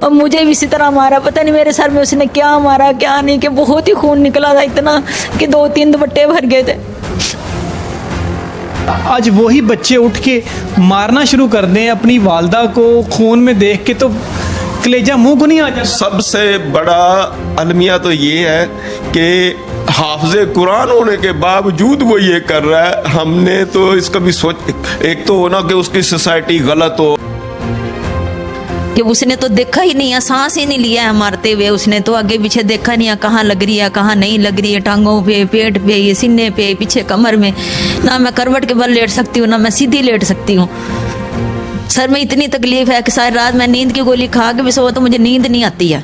और मुझे भी इसी तरह मारा, पता नहीं मेरे सर में उसने क्या मारा क्या नहीं, कि बहुत ही खून निकला था, इतना कि 2-3 दुपट्टे भर गए थे। आज वही बच्चे उठ के मारना शुरू कर दें अपनी वालदा को खून में देख के, तो कलेजा मुंह को नहीं आ जाता। सबसे बड़ा अलमिया तो ये है कि हाफिज़े कुरान होने के बावजूद वो ये कर रहा है। हमने तो इसका भी एक तो होना कि उसकी सोसाइटी गलत हो, कि उसने तो देखा ही नहीं है, सांस ही नहीं लिया है मारते हुए, उसने तो आगे पीछे देखा नहीं है कहाँ लग रही है कहाँ नहीं लग रही है, टांगों पे, पेट पे, ये सीने पे, पीछे कमर में। ना मैं करवट के बल लेट सकती हूँ ना मैं सीधी लेट सकती हूँ। सर में इतनी तकलीफ है कि सारी रात मैं नींद की गोली खा के भी सो तो मुझे नींद नहीं आती है।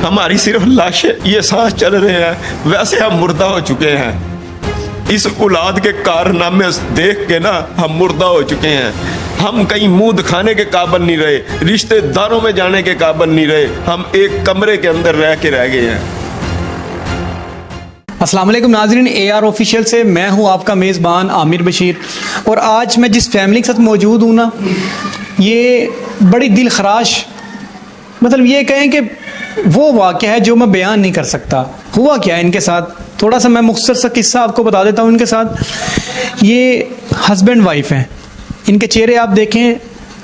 हमारी सिर्फ लाशें ये सांस चल रहे हैं, वैसे हम मुर्दा हो चुके हैं। इस औलाद के कारनामे देख के ना हम मुर्दा हो चुके हैं। हम कहीं मुंह दिखाने के काबिल नहीं रहे, रिश्तेदारों में जाने के काबिल नहीं रहे, हम एक कमरे के अंदर रह के रह गए हैं। अस्सलाम वालेकुम नाज़रीन, AR ऑफिशियल से मैं हूं आपका मेज़बान आमिर बशीर। और आज मैं जिस फैमिली के साथ मौजूद हूं ना, ये बड़ी दिल खराश, मतलब ये कहें कि वो वाक़या है जो मैं बयान नहीं कर सकता। हुआ क्या है इनके साथ, थोड़ा सा मैं मुख्तसर सा किस्सा आपको बता देता हूँ इनके साथ। ये हस्बैंड वाइफ हैं, इनके चेहरे आप देखें,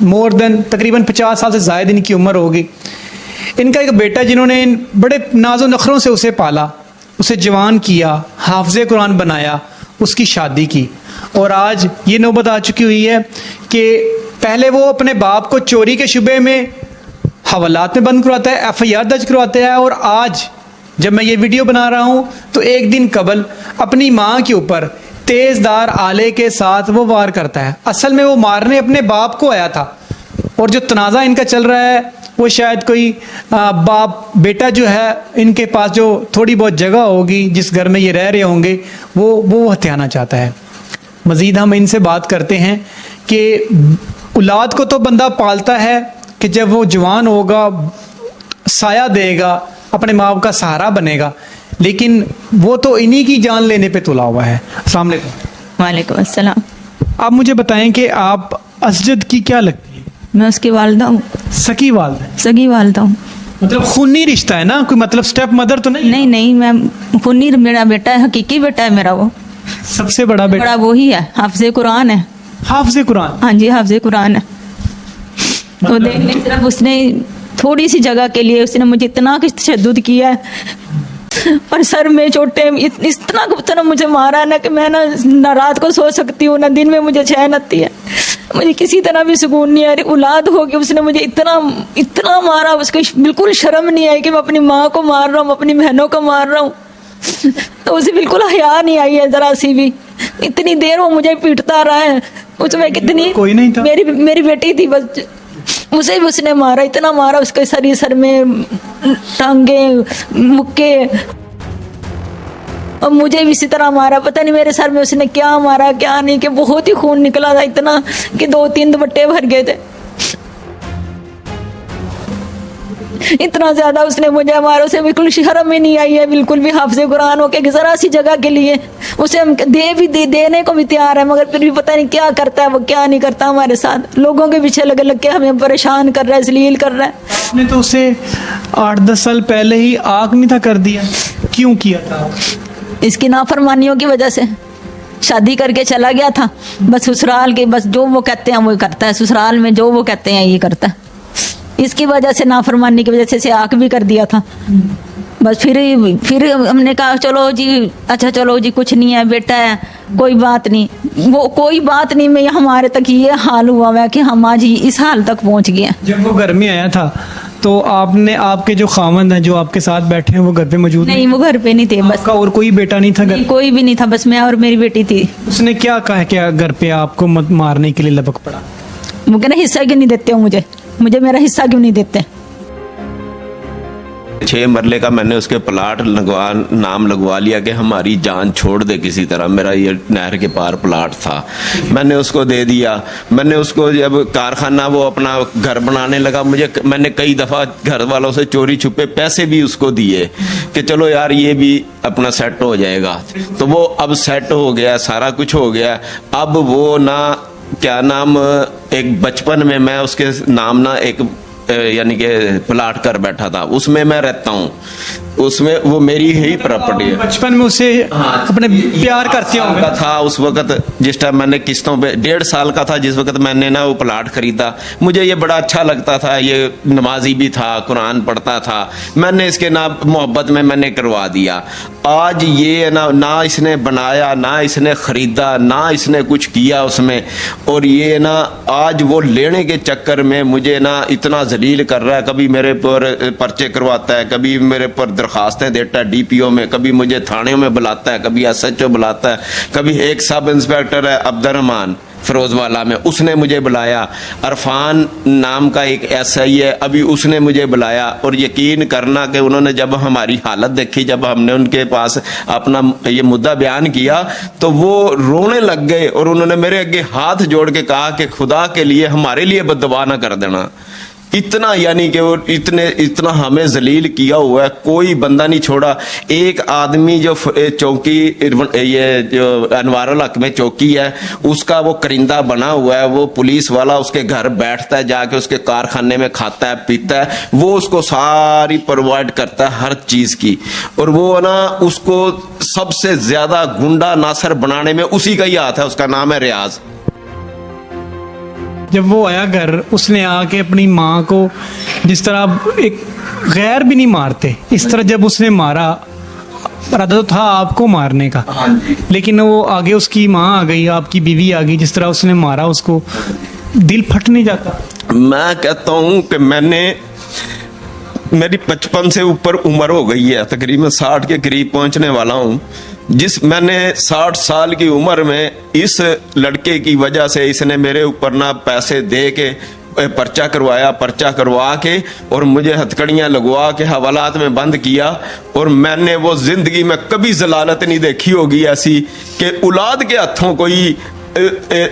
मोर देन तकरीबन 50 साल से ज़ायद इनकी उम्र होगी। इनका एक बेटा जिन्होंने बड़े नाज़ो नखरों से उसे पाला, उसे जवान किया, हाफ़िज़े कुरान बनाया, उसकी शादी की। और आज ये नौबत आ चुकी हुई है कि पहले वो अपने बाप को चोरी के शुबे में हवालात में बंद करवाता है, FIR दर्ज करवाता है। और आज जब मैं ये वीडियो बना रहा हूँ तो एक दिन कबल अपनी माँ के ऊपर तेज़दार आले के साथ वो वार करता है। असल में वो मारने अपने बाप को आया था। और जो तनाज़ा इनका चल रहा है वो शायद कोई बाप बेटा जो है, इनके पास जो थोड़ी बहुत जगह होगी जिस घर में ये रह रहे होंगे, वो हथियाना चाहता है। मज़ीद हम इनसे बात करते हैं कि औलाद को तो बंदा पालता है कि जब वो जवान होगा, साया देगा, अपने माँ बाप का सहारा बनेगा, लेकिन वो तो इन्हीं की जान लेने पे तुला हुआ है। अस्सलाम वालेकुम। वालेकुम अस्सलाम। आप मुझे बताएं कि आप असजद की क्या लगती है? मैं उसकी वालदा हूँ। सगी वालदा? सगी वालदा हूँ। मतलब खूनी रिश्ता है ना, कोई मतलब स्टेप मदर तो नहीं? नहीं नहीं, मैं खूनी मेरा बेटा है, हकीकी बेटा है मेरा। वो सबसे बड़ा बेटा बड़ा वो ही है, हाफ़िज़े कुरान है। हाफ़िज़े कुरान? हाँ जी, हाफ़िज़े कुरान है। तो देखने सिर्फ उसने थोड़ी सी जगह के लिए उसने मुझे इतना तशद्दुद किया है, और सर में चोटें इतना मुझे मारा ना कि मैं ना रात को सो सकती हूँ ना दिन में मुझे चैन आती है, मुझे किसी तरह भी सुकून नहीं आ रही। औलाद हो कि उसने मुझे इतना मारा, उसको बिल्कुल शर्म नहीं आई कि मैं अपनी माँ को मार रहा हूँ, अपनी बहनों को मार रहा हूँ। तो उसे बिल्कुल हया नहीं आई है ज़रा सी भी। इतनी देर वो मुझे पीटता रहा है, उसमें कितनी कोई नहीं था? मेरी बेटी थी बस, उसे भी उसने मारा, इतना मारा, उसके सर में टांगे, मुक्के, और मुझे भी इसी तरह मारा। पता नहीं मेरे सर में उसने क्या मारा क्या नहीं, कि बहुत ही खून निकला था, इतना कि 2-3 दुपट्टे भर गए थे। इतना ज्यादा उसने मुझे मारा, उसे बिल्कुल शर्म ही नहीं आई है बिल्कुल भी। हाफ़िज़े कुरान हो के जरा सी जगह के लिए उसे हम देने को भी तैयार है, मगर फिर भी पता नहीं क्या करता है वो, क्या नहीं करता हमारे साथ। लोगों के पीछे लग के हमें परेशान कर रहा है, जलील कर रहा है। आपने तो उसे 8-10 साल पहले ही आग नहीं था कर दिया, क्यों किया था? इसकी नाफरमानियों की वजह से शादी करके चला गया था, बस ससुराल के बस जो वो कहते हैं वो करता है, ससुराल में जो वो कहते हैं ये करता है। इसकी वजह से, नाफरमानी की वजह से आग भी कर दिया था। बस फिर हमने कहा चलो जी, अच्छा चलो जी, कुछ नहीं है, बेटा है, कोई बात नहीं। वो कोई बात नहीं में हमारे तक ये हाल हुआ है कि हम आज इस हाल तक पहुंच गए हैं। जब वो घर में आया था तो आपके जो खामंद हैं जो आपके साथ बैठे हैं वो घर पे मौजूद नहीं, वो घर पे नहीं थे। बस आपका और कोई बेटा नहीं था घर? कोई भी नहीं था, बस मैं और मेरी बेटी थी। उसने क्या कहा क्या घर पे आपको मारने के लिए लपक पड़ा? वो कहना हिस्सा क्यों नहीं देते हो मुझे मेरा हिस्सा क्यों नहीं देते? 6 मरले का मैंने उसके प्लाट नाम लगवा लिया कि हमारी जान छोड़ दे किसी तरह। मेरा ये नहर के पार प्लाट था, मैंने उसको दे दिया। मैंने उसको जब कारखाना वो अपना घर बनाने लगा, मैंने कई दफ़ा घर वालों से चोरी छुपे पैसे भी उसको दिए कि चलो यार ये भी अपना सेट हो जाएगा। तो वो अब सेट हो गया, सारा कुछ हो गया। अब वो ना क्या नाम, एक बचपन में मैं उसके नाम ना एक यानी कि प्लाट कर बैठा था, उसमें मैं रहता हूँ, उसमें वो मेरी ही प्रॉपर्टी है। बचपन में उसे अपने प्यार करते होंगे। का था उस वक्त, जिस टाइम मैंने किस्तों पे 1.5 साल का था जिस वक्त मैंने ना वो प्लाट खरीदा। मुझे ये बड़ा अच्छा लगता था, ये नमाजी भी था, कुरान पढ़ता था, मैंने इसके ना मोहब्बत में मैंने करवा दिया। आज ये ना इसने बनाया, ना इसने खरीदा, ना इसने कुछ किया उसमें, और ये ना आज वो लेने के चक्कर में मुझे ना इतना जलील कर रहा है। कभी मेरे पर पर्चे करवाता है, कभी मेरे पर दरखास्तें देता है डीपीओ में, कभी मुझे थाने में बुलाता है, कभी एसएचओ बुलाता है, कभी एक सब इंस्पेक्टर है अब्दुर्रहमान फिरोजवाला में, उसने मुझे बुलाया, अरफान नाम का एक एसआई है, अभी उसने मुझे बुलाया। और यकीन करना कि उन्होंने जब हमारी हालत देखी, जब हमने उनके पास अपना ये मुद्दा बयान किया, तो वो रोने लग गए और उन्होंने मेरे आगे हाथ जोड़ के कहा कि खुदा के लिए हमारे लिए बददुआ ना कर देना। इतना यानी कि वो इतना हमें जलील किया हुआ है, कोई बंदा नहीं छोड़ा। एक आदमी जो चौकी, ये जो अनवारुल हक में चौकी है, उसका वो करिंदा बना हुआ है, वो पुलिस वाला उसके घर बैठता है, जाके उसके कारखाने में खाता है पीता है, वो उसको सारी प्रोवाइड करता है हर चीज की। और वो ना उसको सबसे ज्यादा गुंडा नासर बनाने में उसी का ही हाथ है, उसका नाम है रियाज। जब वो आया घर, उसने आके अपनी माँ को जिस तरह एक गैर भी नहीं मारते, इस तरह जब उसने मारा, इरादा तो था आपको मारने का, लेकिन वो आगे उसकी माँ आ गई, आपकी बीवी आ गई, जिस तरह उसने मारा उसको, दिल फट नहीं जाता? मैं कहता हूँ कि मेरी 55 से ऊपर उम्र हो गई है, तकरीबन 60 के करीब पहुंचने वाला हूँ। मैंने 60 साल की उम्र में इस लड़के की वजह से इसने मेरे ऊपर ना पैसे दे के पर्चा करवाया, पर्चा करवा के और मुझे हथकड़ियाँ लगवा के हवालात में बंद किया। और मैंने वो जिंदगी में कभी जलालत नहीं देखी होगी ऐसी कि औलाद के हाथों कोई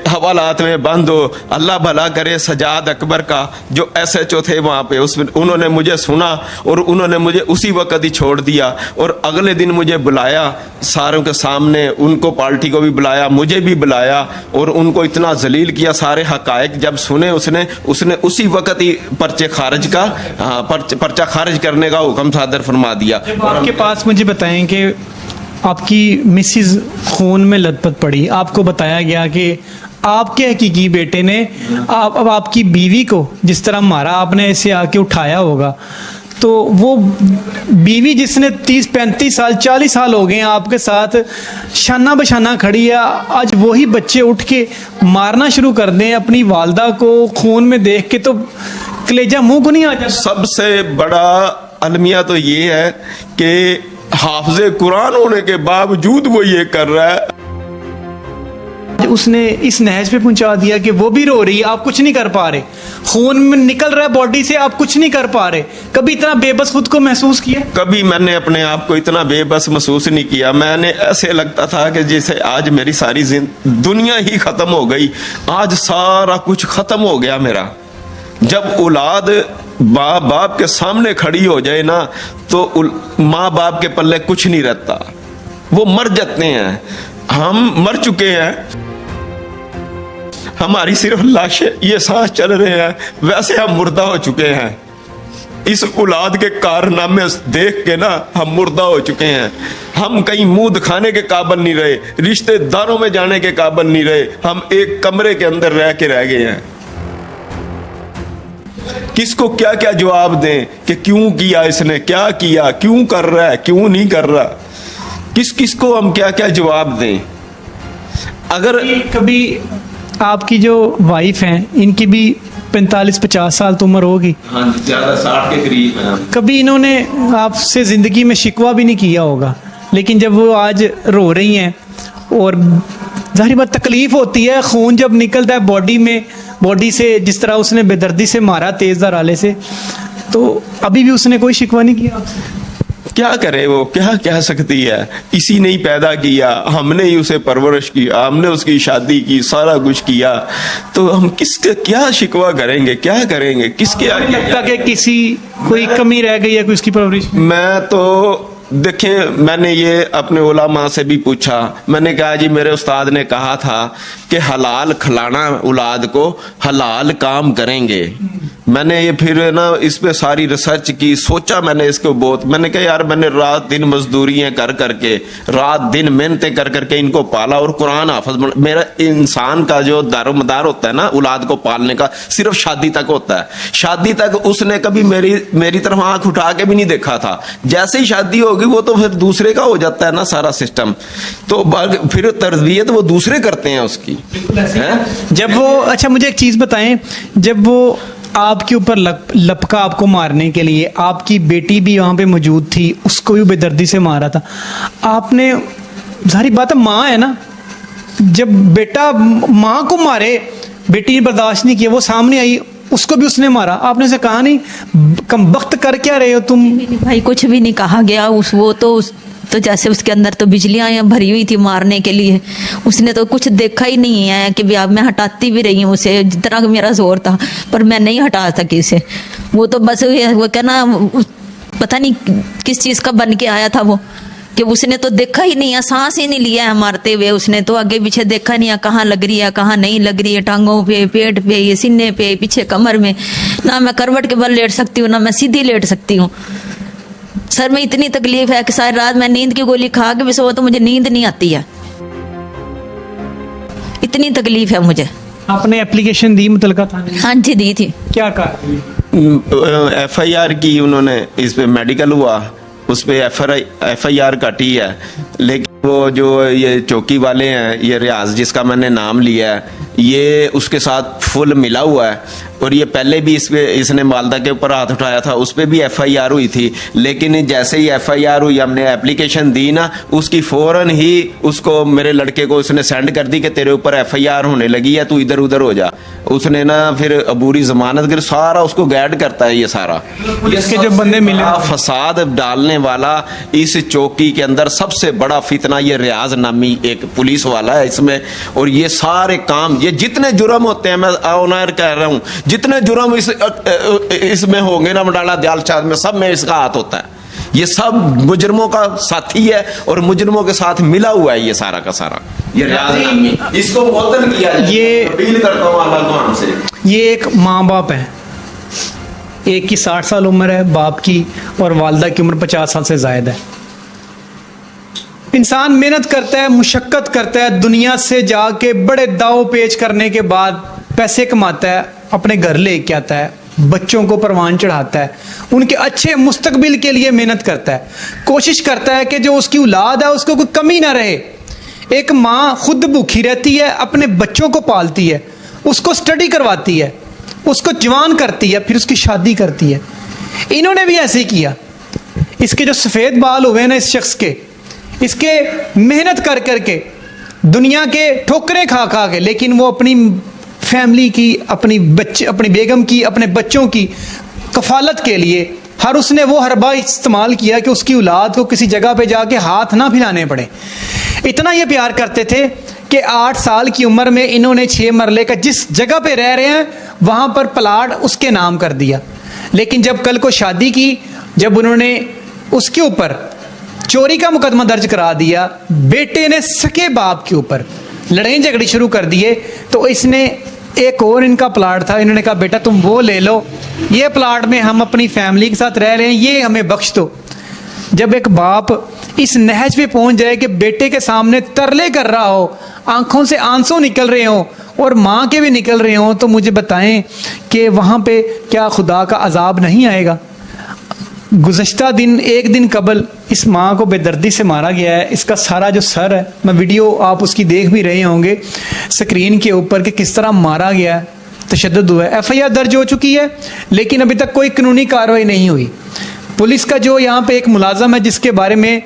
हवालात में बंद हो। अल्लाह भला करे सजाद अकबर का जो एसएचओ थे वहाँ पे, उसमें उन्होंने मुझे सुना और उन्होंने मुझे उसी वक्त ही छोड़ दिया। और अगले दिन मुझे बुलाया सारों के सामने, उनको पार्टी को भी बुलाया, मुझे भी बुलाया और उनको इतना जलील किया। सारे हकायक जब सुने उसने उसी वक्त ही पर्चे खारिज का पर्चा खारिज करने का हुक्म सादर फरमा दिया। आपके पास मुझे बताएं कि आपकी मिसिज खून में लथपथ पड़ी, आपको बताया गया कि आपके हकीकी बेटे ने अब आपकी बीवी को जिस तरह मारा, आपने ऐसे आके उठाया होगा, तो वो बीवी जिसने 30-35 साल 40 साल हो गए आपके साथ शाना बशाना खड़ी है, आज वही बच्चे उठ के मारना शुरू कर दें अपनी वालदा को खून में देख के, तो कलेजा मुंह को नहीं आ जाता? सबसे बड़ा अलमिया तो ये है कि हाफिज़े कुरान होने के बावजूद वो ये कर रहा है। उसने इस नहज पे पहुंचा दिया कि वो भी रो रही है, आप कुछ नहीं कर पा रहे, खून में निकल रहा है बॉडी से, आप कुछ नहीं कर पा रहे। कभी इतना बेबस खुद को महसूस किया? कभी मैंने अपने आप को इतना बेबस महसूस नहीं किया। मैंने ऐसे लगता था कि जैसे आज मेरी सारी दुनिया ही खत्म हो गई, आज सारा कुछ खत्म हो गया मेरा। जब औलाद बाप के सामने खड़ी हो जाए ना, तो माँ बाप के पल्ले कुछ नहीं रहता, वो मर जाते हैं। हम मर चुके हैं, हमारी सिर्फ लाशें ये सांस चल रहे हैं, वैसे हम मुर्दा हो चुके हैं। इस औलाद के कारनामे देख के ना हम मुर्दा हो चुके हैं। हम कहीं मुंह दिखाने के काबिल नहीं रहे, रिश्तेदारों में जाने के काबिल नहीं रहे, हम एक कमरे के अंदर रह के रह गए हैं। किसको क्या क्या जवाब दें कि क्यों किया इसने, क्या किया, क्यों कर रहा है, क्यों नहीं कर रहा, किस को हम क्या क्या जवाब दें? अगर कभी आपकी जो वाइफ हैं, इनकी भी 45-50 साल तो उम्र होगी, हाँ ज्यादा 60 के करीब है। कभी इन्होंने आपसे जिंदगी में शिकवा भी नहीं किया होगा, लेकिन जब वो आज रो रही हैं और जाहिर बात तकलीफ होती है, खून जब निकलता है बॉडी से, जिस तरह उसने बेदर्दी से मारा तेजदार आले से, तो अभी भी उसने कोई शिकवा नहीं किया आपसे? क्या करे वो, क्या कह सकती है? इसी ने ही पैदा किया, हमने ही उसे परवरिश की, हमने उसकी शादी की, सारा कुछ किया, तो हम किसके क्या शिकवा करेंगे, क्या करेंगे, किसके आगे? लगता कि किसी कोई कमी रह गई है कोई इसकी परवरिश? मैं तो देखिए, मैंने ये अपने उलामा से भी पूछा। मैंने कहा जी मेरे उस्ताद ने कहा था कि हलाल खिलाना औलाद को, हलाल काम करेंगे। मैंने ये फिर ना इस पे सारी रिसर्च की, सोचा मैंने इसको बहुत। मैंने कहा यार मैंने रात दिन मजदूरियां कर करके, रात दिन मेहनतें कर करके इनको पाला, और कुरान हाफिज मेरा इंसान का जो दारोमदार होता है ना औलाद को पालने का, सिर्फ शादी तक होता है। शादी तक उसने कभी मेरी तरफ आंख उठा के भी नहीं देखा था। जैसे ही शादी होगी वो तो फिर दूसरे का हो जाता है ना सारा सिस्टम, तो फिर तरबियत वो दूसरे करते हैं उसकी है? जब वो, अच्छा मुझे एक चीज़ बताएं, जब वो आपके ऊपर लपका आपको मारने के लिए, आपकी बेटी भी वहाँ पे मौजूद थी, उसको भी बेदर्दी से मारा था आपने, सारी बात है माँ है ना, जब बेटा माँ को मारे, बेटी ने बर्दाश्त नहीं किया, वो सामने आई, उसको भी उसने मारा, आपने उसे कहा नहीं कम वक्त कर क्या रहे हो तुम? भाई कुछ भी नहीं कहा गया। वो तो जैसे उसके अंदर तो बिजलियां भरी हुई थी मारने के लिए, उसने तो कुछ देखा ही नहीं है कि अब मैं हटाती भी रही हूँ उसे, जितना मेरा जोर था, पर मैं नहीं हटा सकी उसे। वो तो बस वो कहना पता नहीं किस चीज़ का बन के आया था वो, कि उसने तो देखा ही नहीं है, सांस ही नहीं लिया है मारते हुए, उसने तो आगे पीछे देखा नहीं है कहाँ लग रही है कहाँ नहीं लग रही है, टांगों पे, पेट पे, ये सीने पे, पीछे कमर में। ना मैं करवट के बल लेट सकती हूँ, ना मैं सीधी लेट सकती हूँ। सर में इतनी तकलीफ है कि सारी रात मैं नींद की गोली खा के भी सो तो मुझे नींद नहीं आती है, इतनी तकलीफ है मुझे। आपने एप्लीकेशन दी मुतलका थाने में? हाँ जी दी थी। क्या कहा? FIR की उन्होंने, इस पे मेडिकल हुआ, उस पे FIR काटी है, लेकिन वो जो ये चौकी वाले हैं, ये रियाज जिसका मैंने नाम लिया है, ये उसके साथ फुल मिला हुआ है, और ये पहले भी इसने मालदा के ऊपर हाथ उठाया था, उस पर भी FIR हुई थी। लेकिन जैसे ही FIR हुई, हमने एप्लीकेशन दी ना, उसकी फौरन ही उसको, मेरे लड़के को उसने सेंड कर दी कि तेरे ऊपर FIR होने लगी है, तू इधर उधर हो जा। उसने ना फिर अबूरी जमानत कर सारा उसको गाइड करता है ये सारा। इसके जो बंदे मिले, फसाद डालने वाला इस चौकी के अंदर सबसे बड़ा फितना ये रियाज नामी एक पुलिस वाला है इसमें। और ये सारे काम, ये जितने जुर्म होते हैं, मैं ऑनर कह रहा हूँ, जितने जुर्म इसमें होंगे ना मडाला दयाल चाँद में, सब में इसका हाथ होता है। ये सब मुजरमों का साथी है और मुजरमों के साथ मिला हुआ है ये सारा का सारा। ये रियाज नामी, इसको मुअत्तल किया जाए। ये अपील करता हूँ अल्लाह को हमसे। ये एक माँ बाप है, एक की 60 साल उम्र है बाप की, और वालदा की उम्र 50 साल से ज़ायद है। इंसान मेहनत करता है, मुशक्क़त करता है, दुनिया से जाके बड़े दाव पेच करने के बाद पैसे कमाता है, अपने घर लेके आता है, बच्चों को परवान चढ़ाता है, उनके अच्छे मुस्तकबिल के लिए मेहनत करता है, कोशिश करता है कि जो उसकी औलाद है उसको कोई कमी ना रहे। एक माँ खुद भूखी रहती है, अपने बच्चों को पालती है, उसको स्टडी करवाती है, उसको जवान करती है, फिर उसकी शादी करती है। इन्होंने भी ऐसे ही किया। इसके जो सफ़ेद बाल हुए ना इस शख्स के, इसके मेहनत कर करके, दुनिया के ठोकरें खा खा के, लेकिन वो अपनी फैमिली की, अपनी बेगम की, अपने बच्चों की कफालत के लिए उसने वो हरबा इस्तेमाल किया कि उसकी औलाद को किसी जगह पे जाके हाथ ना फैलाने पड़े। इतना ये प्यार करते थे कि 8 साल की उम्र में इन्होंने 6 मरले का, जिस जगह पे रह रहे हैं वहाँ पर प्लाट उसके नाम कर दिया। लेकिन जब कल को शादी की, जब उन्होंने उसके ऊपर चोरी का मुकदमा दर्ज करा दिया, बेटे ने सके बाप के ऊपर लड़ाई झगड़ी शुरू कर दिए, तो इसने एक और इनका प्लाट था, इन्होंने कहा बेटा तुम वो ले लो, ये प्लाट में हम अपनी फैमिली के साथ रह रहे हैं, ये हमें बख्श दो। जब एक बाप इस नहज पे पहुंच जाए कि बेटे के सामने तरले कर रहा हो, आंखों से आंसू निकल रहे हो और माँ के भी निकल रहे हो, तो मुझे बताएं कि वहाँ पे क्या खुदा का अजाब नहीं आएगा। गुज़श्ता दिन, एक दिन कबल इस माँ को बेदर्दी से मारा गया है। इसका सारा जो सर है, मैं वीडियो आप उसकी देख भी रहे होंगे स्क्रीन के ऊपर कि किस तरह मारा गया है, तशद्दुद हुआ है। FIR दर्ज हो चुकी है, लेकिन अभी तक कोई कानूनी कार्रवाई नहीं हुई। पुलिस का जो यहाँ पे एक मुलाजम है, जिसके बारे में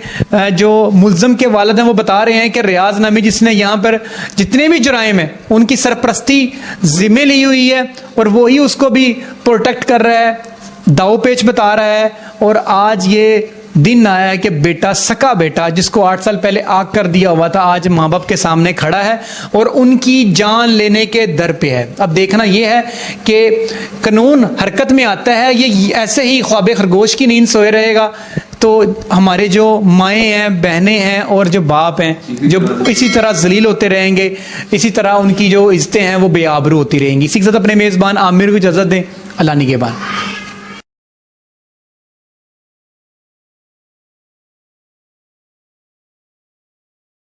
जो मुलजम के वालिद हैं वो बता रहे हैं कि रियाज नामी जिसने यहाँ पर जितने भी जुराइम हैं उनकी सरपरस्ती जिम्मे ली हुई है, और वही उसको भी प्रोटेक्ट कर रहा है, दाव पेच बता रहा है। और आज ये दिन आया है कि बेटा, सका बेटा, जिसको 8 साल पहले आग कर दिया हुआ था, आज माँ बाप के सामने खड़ा है और उनकी जान लेने के दर पे है। अब देखना यह है कि कानून हरकत में आता है, ये ऐसे ही ख्वाब खरगोश की नींद सोए रहेगा, तो हमारे जो माएँ हैं, बहनें हैं और जो बाप हैं, जो इसी तरह जलील होते रहेंगे, इसी तरह उनकी जो इज्जतें हैं वो बेआबरू होती रहेंगी। इसी के साथ अपने मेज़बान आमिर को इजाज़त दें। अल्लाह निगहबान।